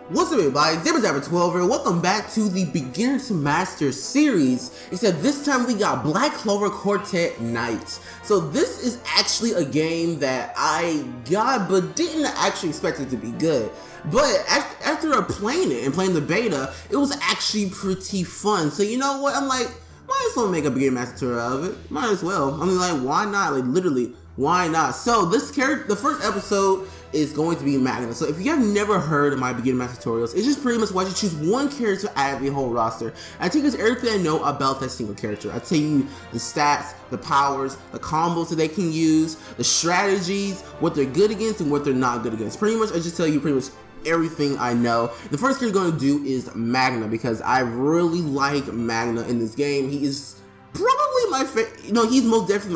What's up everybody, Zebra12 here. Welcome back to the Beginner to Master series, except this time we got Black Clover Quartet Knights. So this is actually a game that I got but didn't actually expect it to be good. But after playing it and playing the beta, it was actually pretty fun. So you know what, I'm like, might as well make a Beginner Master tutorial out of it. Might as well. I mean, like, why not? Like, literally, why not? So this the first episode is going to be Magna. So if you have never heard of my Beginner Master tutorials, it's just pretty much why you choose one character out of the whole roster. I take us everything I know about that single character. I tell you the stats, the powers, the combos that they can use, the strategies, what they're good against and what they're not good against. Pretty much, I just tell you pretty much everything I know. The first thing you're going to do is Magna, because I really like Magna in this game. He is probably my favorite, he's most definitely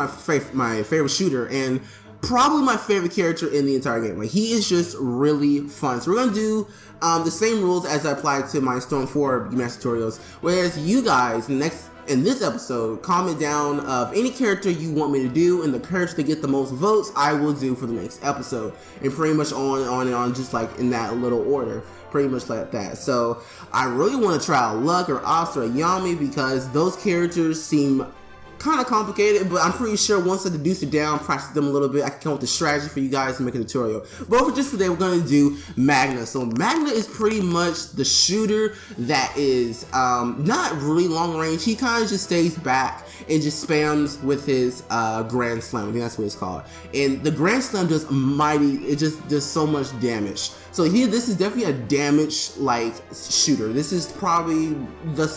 my favorite shooter and probably my favorite character in the entire game. Like, he is just really fun. So we're gonna do the same rules as I applied to my Storm 4 Master tutorials, whereas you guys in this episode comment down of any character you want me to do, and the character to get the most votes I will do for the next episode, and pretty much on and on, just like in that little order, pretty much like that. So I really want to try out Luck or Ops or Yami, because those characters seem kind of complicated, but I'm pretty sure once I deduce it down, practice them a little bit, I can come up with a strategy for you guys to make a tutorial. But for just today, we're going to do Magna. So Magna is pretty much the shooter that is not really long range. He kind of just stays back and just spams with his Grand Slam. I think that's what it's called. And the Grand Slam does it just does so much damage. So here, this is definitely a damage like shooter. This is probably the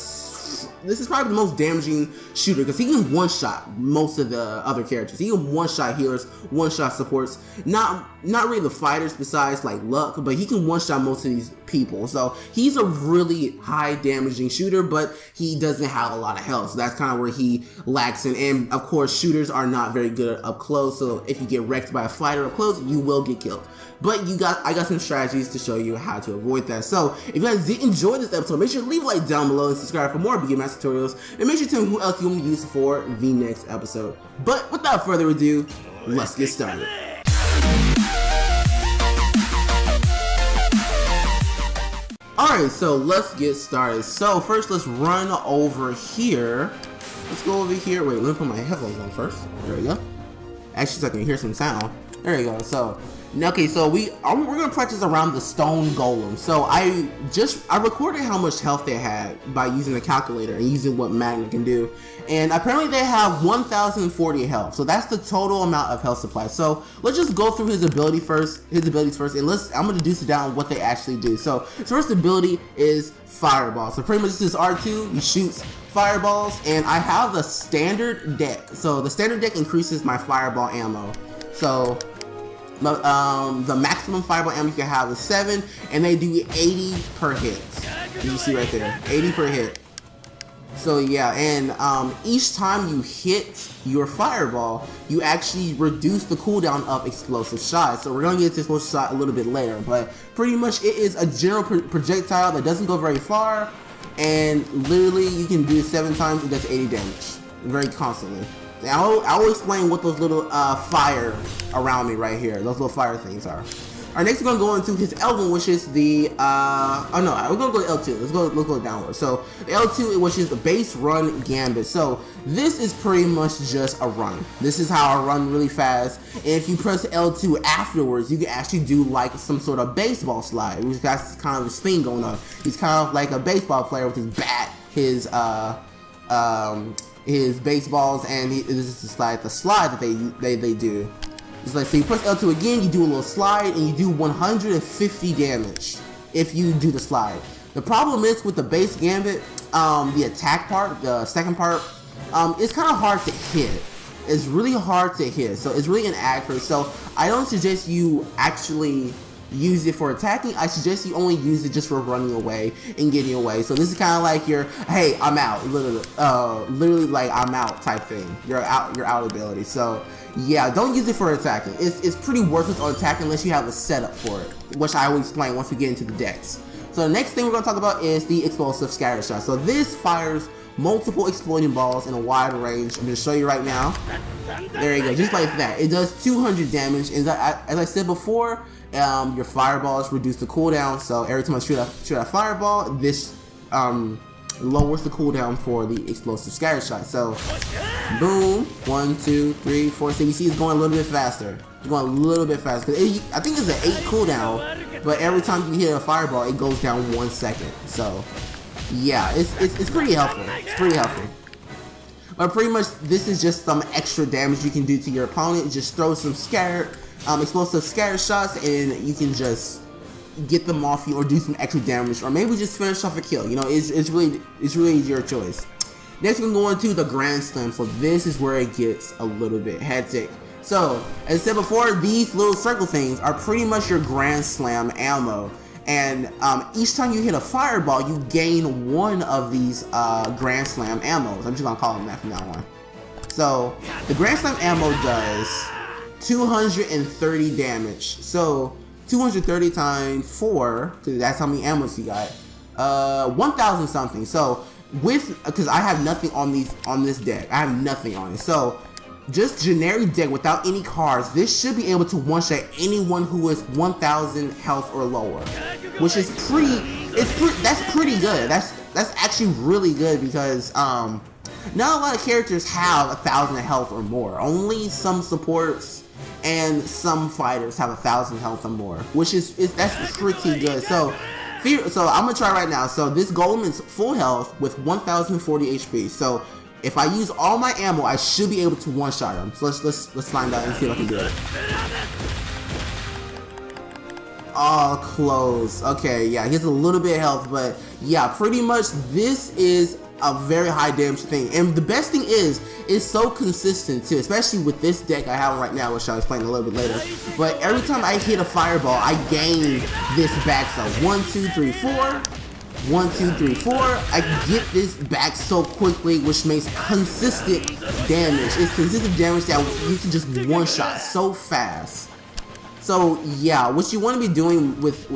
most damaging shooter, because he can one-shot most of the other characters. He can one-shot healers, one-shot supports, not really the fighters besides like Luck, but he can one-shot most of these people. So he's a really high damaging shooter, but he doesn't have a lot of health, so that's kind of where he lacks in. And of course, shooters are not very good up close, so if you get wrecked by a fighter up close, you will get killed. But I got some strategies to show you how to avoid that. So if you guys did enjoy this episode, make sure to leave a like down below and subscribe for more Beginner Master tutorials, and make sure to tell me who else you want me to use for the next episode. But without further ado, let's get started. Alright, so let's get started. So first, let's run over here. Let's go over here. Wait, let me put my headphones on first. There we go. Actually, so I can hear some sound. There you go. So okay, so we're gonna practice around the stone golem. So I recorded how much health they had by using the calculator and using what Magna can do, and apparently they have 1,040 health. So that's the total amount of health supply. So let's just go through his abilities first, and I'm gonna deduce it down what they actually do. So his first ability is Fireball. So pretty much this is R2. He shoots fireballs, and I have the standard deck. So the standard deck increases my fireball ammo. So the maximum fireball ammo you can have is 7, and they do 80 per hit. You see right there, 80 per hit. So yeah, and each time you hit your fireball, you actually reduce the cooldown of explosive shots. So we're gonna get to explosive shot a little bit later, but pretty much it is a general projectile that doesn't go very far, and literally you can do it 7 times, it does 80 damage, very constantly. I will explain what those little fire around me right here, those little fire things are. Alright, next we're gonna go into his L1, which is the we're gonna go to L2. Let's go downward. So the L2, which is the base run gambit. So this is pretty much just a run. This is how I run really fast. And if you press L2 afterwards, you can actually do like some sort of baseball slide, which has kind of this thing going on. He's kind of like a baseball player with his bat, his baseballs, and this is like the slide that they do. It's like, so you press L2 again, you do a little slide, and you do 150 damage if you do the slide. The problem is with the base gambit, the attack part, the second part, it's kind of hard to hit. It's really hard to hit, so it's really inaccurate. So I don't suggest you actually use it for attacking. I suggest you only use it just for running away and getting away. So this is kind of like your, hey, I'm out, literally like I'm out type thing. You're out ability. So yeah, don't use it for attacking. It's pretty worthless on attacking unless you have a setup for it, which I will explain once we get into the decks. So the next thing we're gonna talk about is the explosive scatter shot. So this fires multiple exploding balls in a wide range. I'm gonna show you right now. There you go, just like that. It does 200 damage, and as I said before, your fireballs reduce the cooldown. So every time I shoot a fireball, this lowers the cooldown for the explosive scatter shot. So boom, 1, 2, 3, 4. So you see it's going a little bit faster. It's going a little bit faster. I think it's an 8 cooldown, but every time you hit a fireball, it goes down 1 second. So yeah, it's pretty helpful. It's pretty helpful. But pretty much this is just some extra damage you can do to your opponent. Just throw some explosive scatter shots, and you can just get them off you or do some extra damage, or maybe just finish off a kill. You know, it's really your choice. Next we're going to the Grand Slam. So this is where it gets a little bit hectic. So as I said before, these little circle things are pretty much your Grand Slam ammo, and each time you hit a fireball, you gain one of these Grand Slam ammos. I'm just gonna call them that from now on. So the Grand Slam ammo does 230 damage. So 230 times 4, because that's how many ammos you got. 1,000 something. So because I have nothing on this deck, I have nothing on it. So just generic deck without any cards, this should be able to one-shot anyone who is 1,000 health or lower, which is that's pretty good. That's actually really good, because not a lot of characters have 1,000 health or more. Only some supports and some fighters have 1,000 health or more, which that's pretty good. So I'm gonna try right now. So this golem is full health with 1,040 HP. So if I use all my ammo, I should be able to one-shot him. So let's find out and see if I can do it. Oh, close. Okay, yeah, he has a little bit of health, but yeah, pretty much this is a very high damage thing. And the best thing is, it's so consistent too, especially with this deck I have right now, which I'll explain a little bit later. But every time I hit a fireball, I gain this back. So 1, 2, 3, 4. 1, 2, 3, 4. I get this back so quickly, which makes consistent damage. It's consistent damage that you can just one-shot so fast. So yeah, what you want to be doing with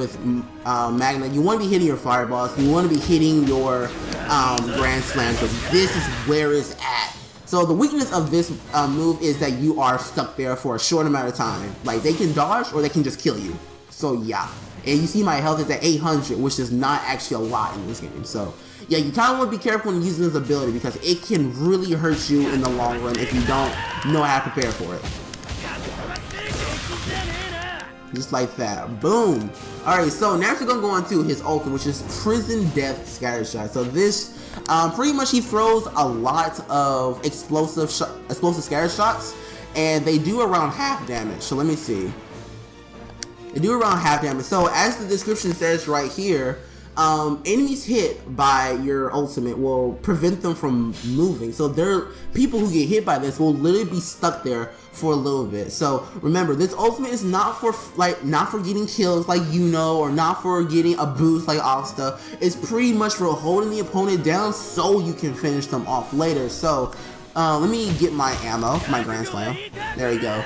Magna, you want to be hitting your fireballs, you want to be hitting your Grand Slam, because this is where it's at. So the weakness of this move is that you are stuck there for a short amount of time. Like, they can dodge or they can just kill you. So yeah, and you see my health is at 800, which is not actually a lot in this game. So yeah, you kind of want to be careful when using this ability, because it can really hurt you in the long run if you don't know how to prepare for it. Just like that. Boom. Alright, so now we're gonna go on to his ultimate, which is Prison Death Scatter Shot. So this pretty much he throws a lot of explosive scatter shots, and they do around half damage. So let me see. They do around half damage. So as the description says right here, enemies hit by your ultimate will prevent them from moving. So people who get hit by this will literally be stuck there for a little bit. So remember, this ultimate is not for getting kills like or not for getting a boost like Asta. It's pretty much for holding the opponent down so you can finish them off later. So let me get my ammo, my Grand Slam. There we go.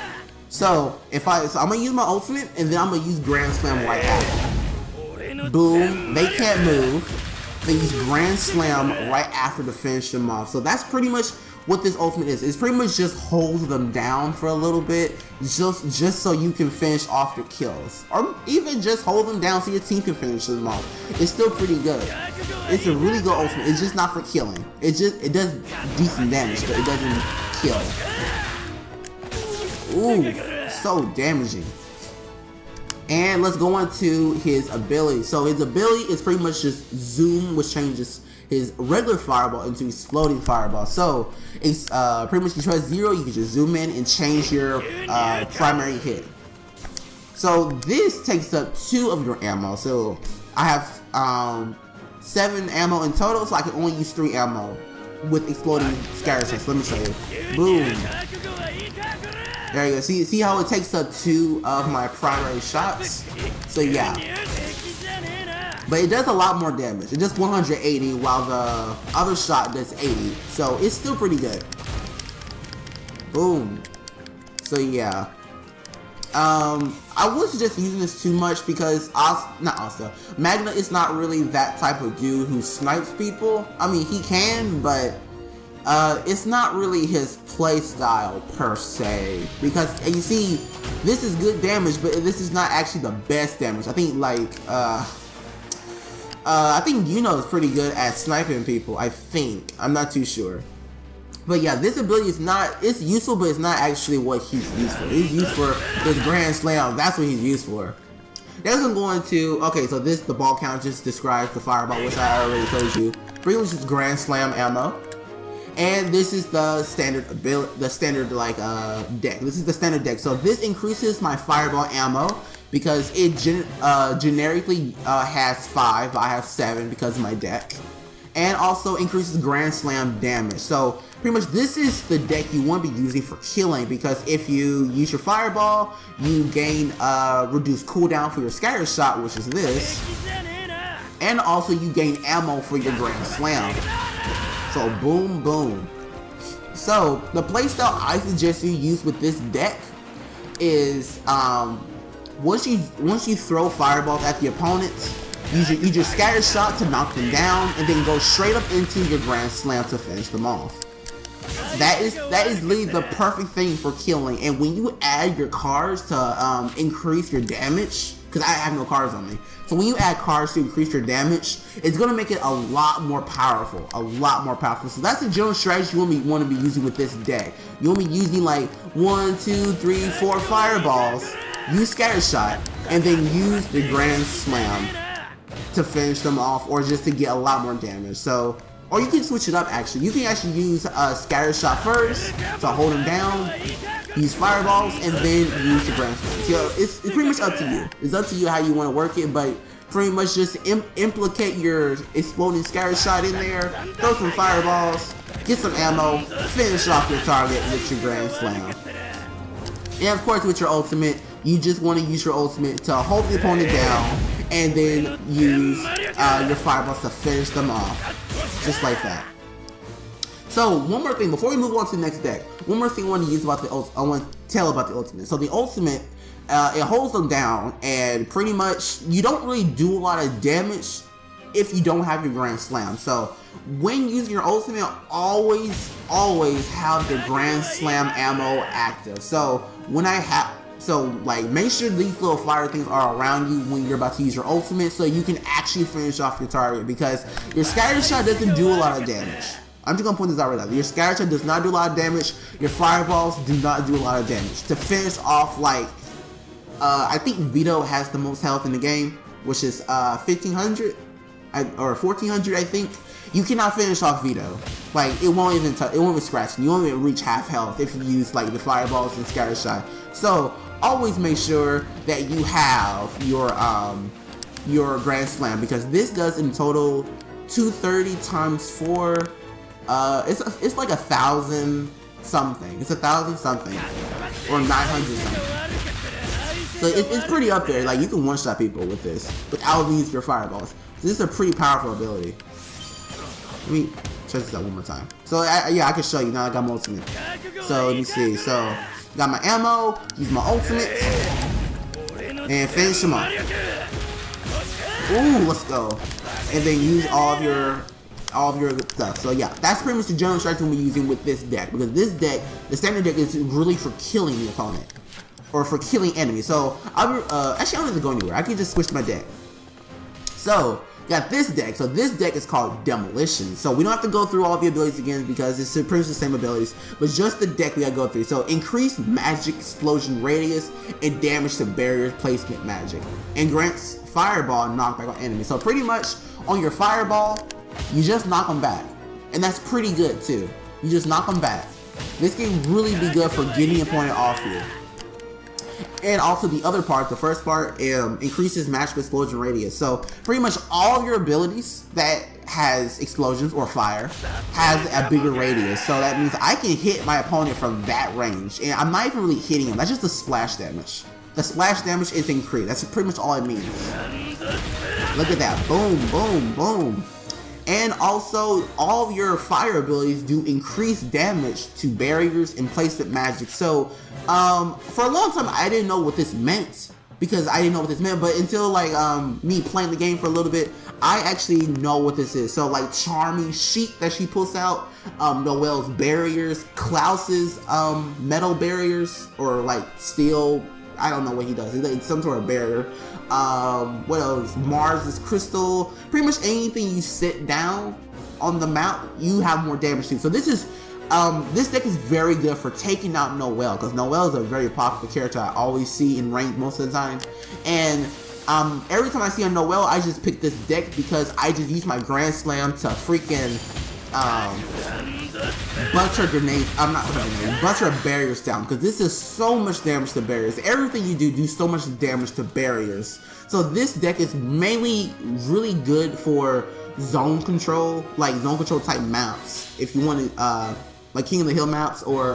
So I'm gonna use my ultimate, and then I'm gonna use Grand Slam right after. Boom, they can't move. They use Grand Slam right after to finish them off. So that's pretty much what this ultimate is. It's pretty much just holds them down for a little bit, just so you can finish off your kills, or even just hold them down so your team can finish them off. It's still pretty good. It's a really good ultimate. It's just not for killing. It does decent damage, but it doesn't kill. Ooh, so damaging. And let's go on to his ability. So his ability is pretty much just zoom, which changes his regular fireball into exploding fireball. So it's pretty much, you press 0, you can just zoom in and change your primary hit. So this takes up 2 of your ammo. So I have 7 ammo in total, so I can only use 3 ammo with exploding scatter shots. Let me show you. Boom. There you go. See how it takes up 2 of my primary shots? So yeah. But it does a lot more damage. It does 180 while the other shot does 80. So it's still pretty good. Boom. So yeah. I was just using this too much because Magna is not really that type of dude who snipes people. I mean, he can, but It's not really his play style per se, because you see, this is good damage, but this is not actually the best damage. I think I think Yuno is pretty good at sniping people. I'm not too sure. But yeah, this ability is not, it's useful, but it's not actually what he's used for. He's used for this Grand Slam. That's what he's used for. Next I'm going to, okay, so the ball count just describes the fireball, which I already told you. Pretty much just Grand Slam ammo. And this is the standard ability, the standard deck. This is the standard deck. So this increases my fireball ammo because it generically has 5, but I have 7 because of my deck. And also increases Grand Slam damage. So pretty much this is the deck you want to be using for killing, because if you use your fireball, you gain reduced cooldown for your scatter shot, which is this. And also you gain ammo for your Grand Slam. So boom, boom. So the playstyle I suggest you use with this deck is once you throw fireballs at the opponents, use your scatter shot to knock them down, and then go straight up into your Grand Slam to finish them off. That is literally the perfect thing for killing. And when you add your cards to increase your damage, because I have no cards on me, so when you add cards to increase your damage, it's gonna make it a lot more powerful, So that's the general strategy you want to be using with this deck. You want to be using like 1, 2, 3, 4 fireballs, use scatter shot, and then use the Grand Slam to finish them off, or just to get a lot more damage. So, or you can switch it up actually. You can actually use a scatter shot first to hold them down, use fireballs, and then use the Grand Slam. So it's pretty much up to you. It's up to you how you want to work it, but pretty much just implicate your exploding scatter shot in there, throw some fireballs, get some ammo, finish off your target with your Grand Slam. And of course with your ultimate, you just want to use your ultimate to hold the opponent down, and then use your fireballs to finish them off. Just like that. So one more thing before we move on to the next deck. One more thing I want to use about the ultimate. I want to tell about the ultimate. So the ultimate, it holds them down, and pretty much you don't really do a lot of damage if you don't have your Grand Slam. So when using your ultimate, always have the Grand Slam ammo active. So make sure these little fire things are around you when you're about to use your ultimate, so you can actually finish off your target, because your scatter shot doesn't do a lot of damage. I'm just gonna point this out right now. Your scatter shot does not do a lot of damage. Your fireballs do not do a lot of damage. To finish off, I think Vito has the most health in the game, which is 1500 or 1400, I think. You cannot finish off Vito. It won't even scratch you. You won't even reach half health if you use the fireballs and scatter shot. So always make sure that you have your Grand Slam, because this does in total 230 times 4. It's like 1,000 something. It's 1,000 something or 900 something. So it's pretty up there. You can one-shot people with this without using your fireballs. So this is a pretty powerful ability. Let me check this out one more time. So yeah, I can show you now. I got my ultimate. So let me see. So got my ammo, use my ultimate, and finish him off. Ooh, let's go. And then use all of your stuff. So yeah, that's pretty much the general strategy we're using with this deck, because this deck, the standard deck, is really for killing the opponent, or for killing enemies. So actually I don't have to go anywhere. I can just switch my deck. So got this deck. So this deck is called Demolition. So we don't have to go through all the abilities again, because it's pretty much the same abilities, but just the deck we gotta go through. So increased magic explosion radius and damage to barrier placement magic, and grants fireball knockback on enemies. So pretty much on your fireball, you just knock them back, and that's pretty good too. You just knock them back. This can really be good for getting your opponent off you. And also the other part, the first part, increases magic explosion radius. So pretty much all of your abilities that has explosions or fire has a bigger radius. So that means I can hit my opponent from that range, and I'm not even really hitting him. That's just the splash damage. The splash damage is increased. That's pretty much all it means. Look at that. Boom, boom, boom. And also, all of your fire abilities do increased damage to barriers and placement magic. So, for a long time, I didn't know what this meant, because I didn't know what this meant. But until like me playing the game for a little bit, I actually know what this is. So like Charmy's sheet that she pulls out, Noelle's barriers, Klaus's metal barriers, or like steel. I don't know what he does. It's some sort of barrier. What else? Mars's crystal. Pretty much anything you sit down on the mount, you have more damage to. So this is this deck is very good for taking out Noelle, because Noelle is a very popular character I always see in ranked most of the time. And every time I see a Noelle, I just pick this deck because I just use my Grand Slam to freaking bust her grenades. I'm not her grenades, bust her barriers down, because this is so much damage to barriers. Everything you do so much damage to barriers. So this deck is mainly really good for zone control, like zone control type maps. If you want to, like King of the Hill maps, or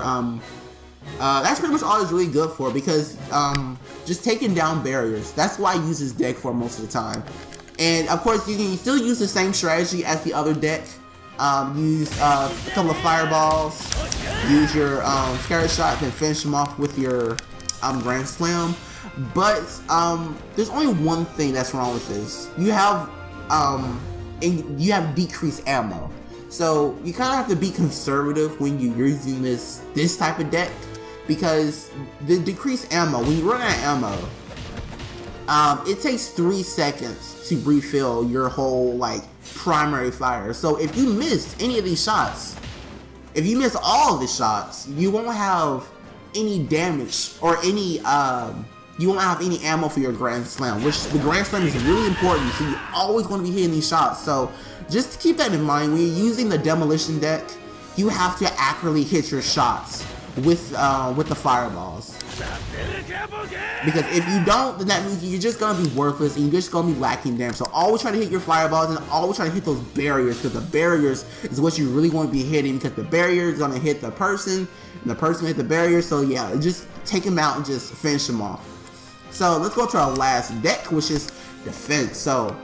that's pretty much all it's really good for, because just taking down barriers. That's why I use this deck for most of the time. And of course, you can still use the same strategy as the other deck. Use a couple of fireballs, use your Scary Shot, then finish them off with your Grand Slam. But there's only one thing that's wrong with this. You have decreased ammo. So you kind of have to be conservative when you're using this type of deck, because the decreased ammo, when you run out of ammo, it takes 3 seconds to refill your whole like primary fire. So if you missed any of these shots, if you miss all of the shots, you won't have any damage or any you won't have any ammo for your Grand Slam, which the Grand Slam is really important, so you're always going to be hitting these shots. So just keep that in mind. When you're using the Demolition deck, you have to accurately hit your shots with the fireballs. Because if you don't, then that means you're just going to be worthless and you're just going to be lacking damage. So always try to hit your fireballs and always try to hit those barriers, because the barriers is what you really want to be hitting, because the barrier is going to hit the person and the person will hit the barrier. So yeah, just take them out and just finish them off. So let's go to our last deck, which is defense. So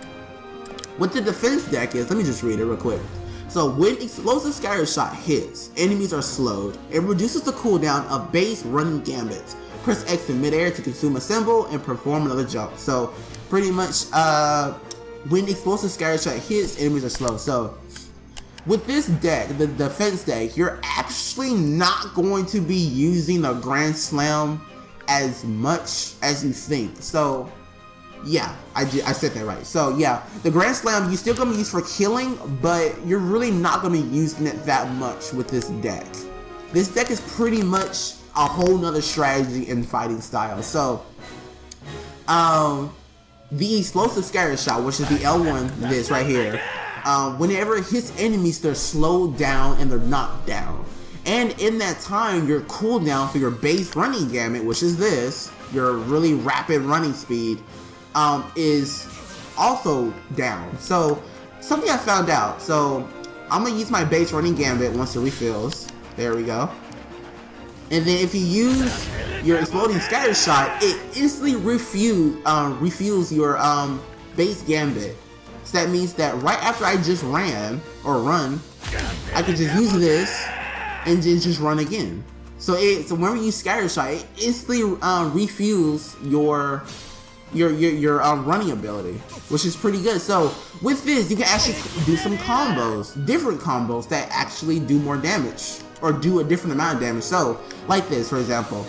what the defense deck is, let me just read it real quick. So when Explosive Scatter Shot hits, enemies are slowed. It reduces the cooldown of base running gambits. Press X in midair to consume a symbol and perform another jump. So pretty much when Explosive Scatter Shot hits, enemies are slowed. So with this deck, the defense deck, you're actually not going to be using the Grand Slam as much as you think. So yeah, I said that right. So yeah, the Grand Slam you're still going to use for killing, but you're really not going to be using it that much with this deck. This deck is pretty much a whole nother strategy in fighting style. So the Explosive Scatter Shot, which is the L1, this right here, whenever it hits enemies, they're slowed down and they're knocked down. And in that time, your cooldown for your base running gamut, which is this, your really rapid running speed, is also down. So something I found out. So I'm gonna use my base running gambit once it refills. There we go. And then if you use your Exploding Scatter Shot, it instantly refuels your base gambit. So that means that right after I just run, I could just use this and then just run again. So whenever you Scatter Shot, it instantly refuels your running ability, which is pretty good. So with this, you can actually do some combos, different combos that actually do more damage or do a different amount of damage. So like this, for example,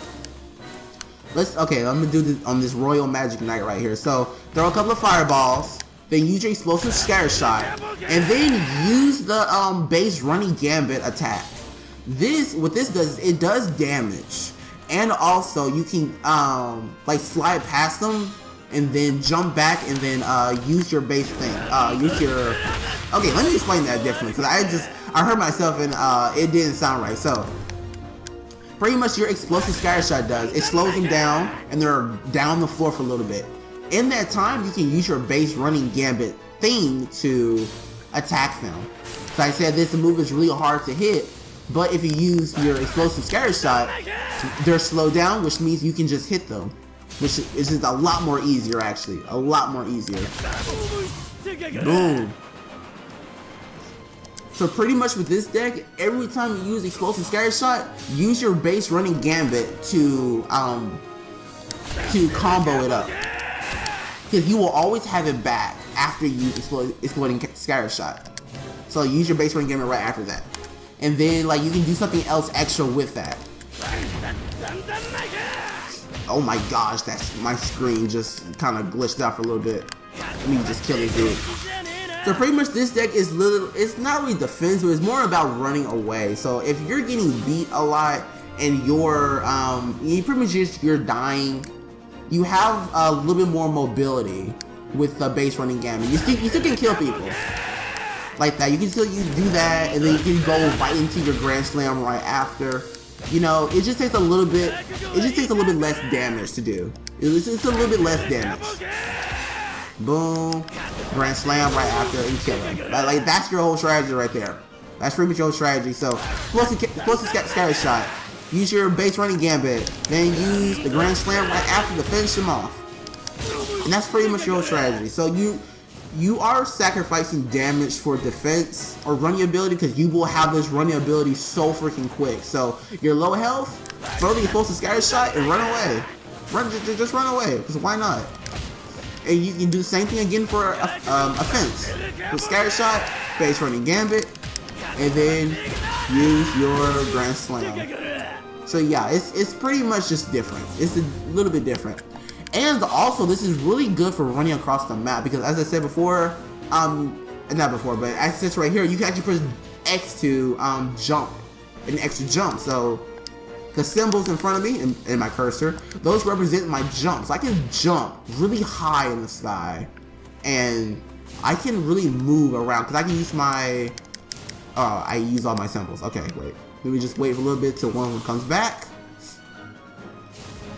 I'm gonna do this on this Royal Magic Knight right here. So throw a couple of fireballs, then use your Explosive Scatter Shot, and then use the base running gambit attack. What this does, it does damage, and also you can like slide past them and then jump back and then use your base thing. Okay, let me explain that differently, because I heard myself and it didn't sound right. So pretty much your Explosive Scatter Shot does, it slows them down and they're down the floor for a little bit. In that time, you can use your base running gambit thing to attack them. So I said this move is really hard to hit, but if you use your Explosive Scatter Shot, they're slowed down, which means you can just hit them, which is just a lot more easier, actually. A lot more easier. Boom. So pretty much with this deck, every time you use Explosive Scatter Shot, use your base running gambit to combo it up. because you will always have it back after you exploding scatter shot. So use your base running gambit right after that, and then like you can do something else extra with that. Oh my gosh, that's my screen just kind of glitched out for a little bit. Let me just kill this dude. So pretty much this deck is it's not really defensive, it's more about running away. So if you're getting beat a lot and you're you're dying, you have a little bit more mobility with the base running gambit. You still can kill people like that. You can still do that, and then you can go right into your Grand Slam right after. You know, it just takes a little bit. It just takes a little bit less damage to do. It's a little bit less damage. Boom, Grand Slam right after and kill him. Like that's your whole strategy right there. That's pretty much your whole strategy. So plus the scatter shot. Use your base running gambit, then use the Grand Slam right after to finish him off. And that's pretty much your whole strategy. So you are sacrificing damage for defense or running ability, because you will have this running ability so freaking quick. So you're low health, throw the explosive scatter shot and run away. Just run away, because why not? And you can do the same thing again for offense. With scatter shot, base running gambit, and then use your Grand Slam. So yeah, it's pretty much just different. It's a little bit different. And also, this is really good for running across the map, because as I said before, not before, but as it says right here, you can actually press X to jump, an extra jump. So the symbols in front of me and my cursor, those represent my jumps. I can jump really high in the sky, and I can really move around because I can use my. I use all my symbols. Okay, wait. Let me just wait for a little bit till one of them comes back.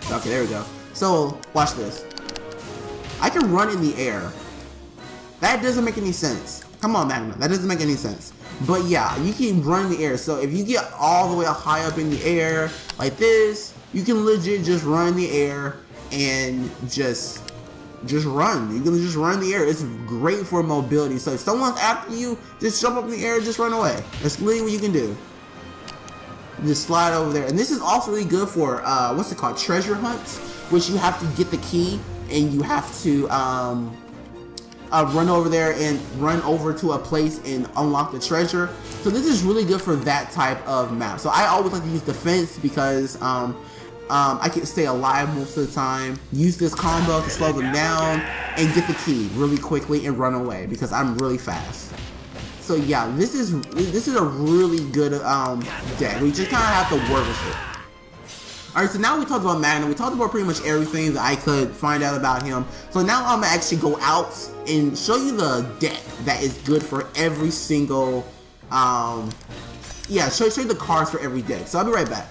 Okay, there we go. So, watch this. I can run in the air. That doesn't make any sense. Come on, Magna. That doesn't make any sense. But yeah, you can run in the air. So if you get all the way high up in the air like this, you can legit just run in the air and just run. You can just run in the air. It's great for mobility. So if someone's after you, just jump up in the air and just run away. That's literally what you can do. Just slide over there. And this is also really good for what's it called, treasure hunts, which you have to get the key and you have to run over there and run over to a place and unlock the treasure. So this is really good for that type of map. So I always like to use defense because I can stay alive most of the time, use this combo to slow them down and get the key really quickly and run away because I'm really fast. So yeah, this is a really good deck. We just kind of have to work with it. Alright, so now we talked about Magna. We talked about pretty much everything that I could find out about him. So now I'm gonna actually go out and show you the deck that is good for every single show you the cards for every deck. So I'll be right back.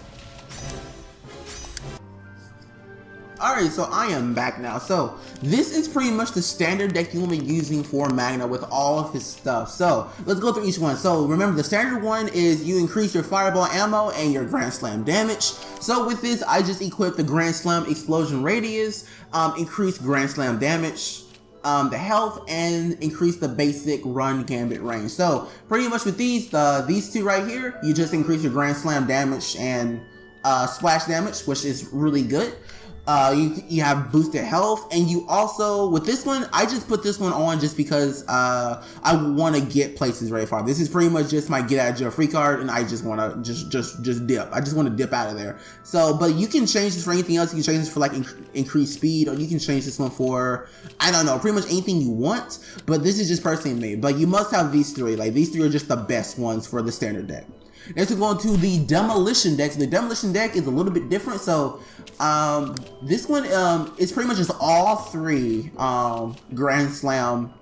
Alright, so I am back now. So this is pretty much the standard deck you will be using for Magna with all of his stuff. So let's go through each one. So remember, the standard one is you increase your fireball ammo and your Grand Slam damage. So with this, I just equipped the Grand Slam explosion radius, increase Grand Slam damage, the health, and increase the basic run gambit range. So pretty much with these two right here, you just increase your Grand Slam damage and splash damage, which is really good. You have boosted health, and you also, with this one, I just put this one on just because I want to get places very far. This is pretty much just my get out of jail free card, and I just want to just dip. I just want to dip out of there. So, but you can change this for anything else. You can change this for like increased speed, or you can change this one for, I don't know, pretty much anything you want. But this is just personally me. But you must have these three. Like, these three are just the best ones for the standard deck. Next we're going to the demolition deck. So the demolition deck is a little bit different. So this one is pretty much just all three Grand Slam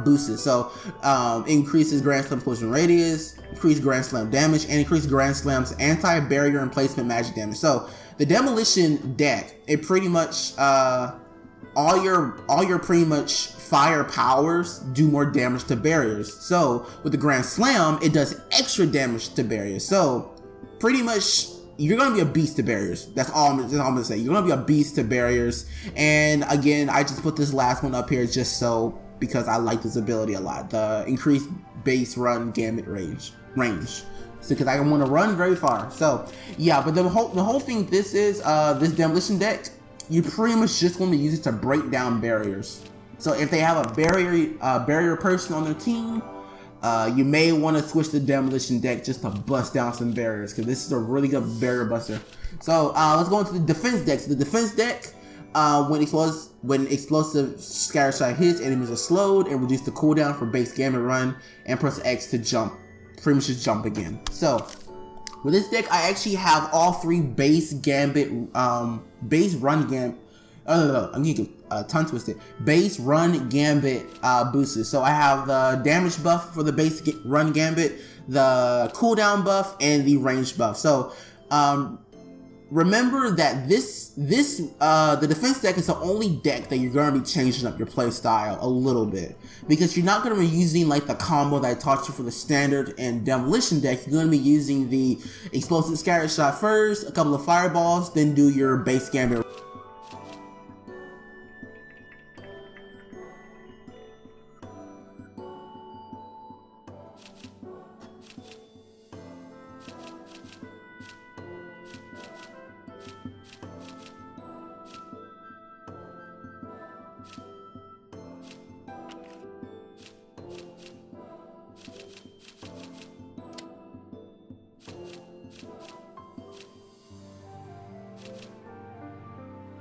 boosts. So increases Grand Slam explosion radius, increase Grand Slam damage, and increase Grand Slam's anti-barrier and placement magic damage. So the demolition deck, it pretty much all your pretty much fire powers do more damage to barriers. So with the Grand Slam, it does extra damage to barriers. So pretty much you're gonna be a beast to barriers. That's all I'm gonna say. You're gonna be a beast to barriers. And again, I just put this last one up here just so because I like this ability a lot. The increased base run gambit range. So because I want to run very far. So yeah, but the whole thing, this is this demolition deck. you pretty much just want to use it to break down barriers. So if they have a barrier person on their team, you may want to switch to demolition deck just to bust down some barriers, because this is a really good barrier buster. So let's go into the defense deck. So the defense deck, when explosive scatter shot hits, enemies are slowed and reduce the cooldown for base gambit run, and press X to jump. Pretty much just jump again. So with this deck, I actually have all 3 base gambit, base run gambit. I'm getting tongue twisted. Base run gambit boosters. So I have the damage buff for the base run gambit, the cooldown buff, and the range buff. So remember that the defense deck is the only deck that you're going to be changing up your play style a little bit, because you're not going to be using like the combo that I taught you for the standard and demolition deck. You're going to be using the explosive scatter shot first, a couple of fireballs, then do your base gambit.